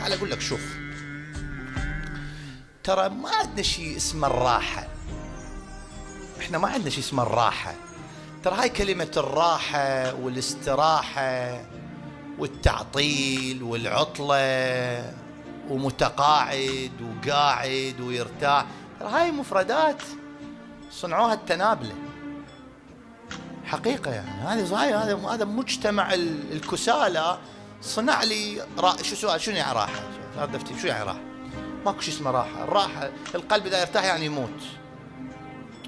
تعال أقول لك شوف، ترى ما عندنا شيء اسمه الراحة. إحنا ما عندنا شيء اسمه الراحة. ترى هاي كلمة الراحة والاستراحة والتعطيل والعطلة ومتقاعد وقاعد ويرتاح، ترى هاي مفردات صنعوها التنابلة حقيقة. يعني هذا مجتمع الكسالى صنع لي شو سؤال، شنو يعني راحة؟ شو يعني راحة؟ ماكو شيء اسمه راحة. الراحة القلب إذا يرتاح يعني يموت.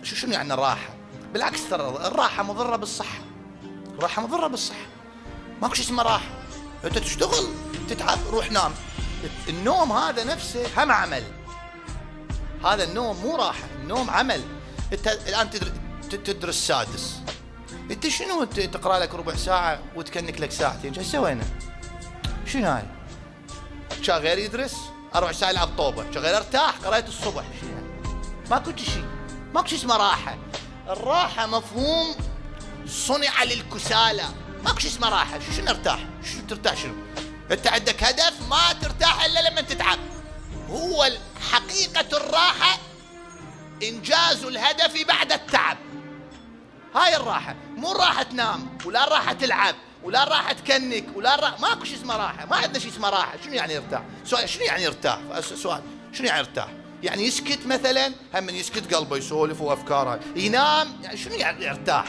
شنو يعني الراحة؟ بالعكس ترى الراحة مضرة بالصحة. الراحة مضرة بالصحة. ماكو شيء اسمه راحة. أنت تشتغل تتعب روح نام. النوم هذا نفسه هم عمل. هذا النوم مو راحة، النوم عمل. أنت الآن تدرس سادس، أنت شنو تقرأ لك ربع ساعة وتكنك لك ساعتين؟ شو سوينا؟ شنو هاي؟ شا غير يدرس 4 ساعة يلعب طوبة، شا غير ارتاح قرأت الصبح. شنو يعني؟ ماكو شيء، ماكو شيء اسمه راحة. الراحة مفهوم صنع للكسالى. ماكو شيء اسمه راحة. شنو ارتاح؟ شنو ترتاح؟ شنو؟ انت عندك هدف ما ترتاح الا لما تتعب. هو حقيقة الراحة انجاز الهدف بعد التعب. هاي الراحة، مو الراحة تنام ولا الراحة تلعب ولا الراحة تكنك ولا الراحة. ماكو شيء اسمه راحة. ما عندنا شيء اسمه راحة. شنو يعني يرتاح؟ سؤال، شنو يعني يرتاح؟ سؤال، شنو يعني يرتاح؟ يعني يسكت مثلا، هم من يسكت قلبه يسولف وافكاره، ينام، يعني شنو يعني يرتاح؟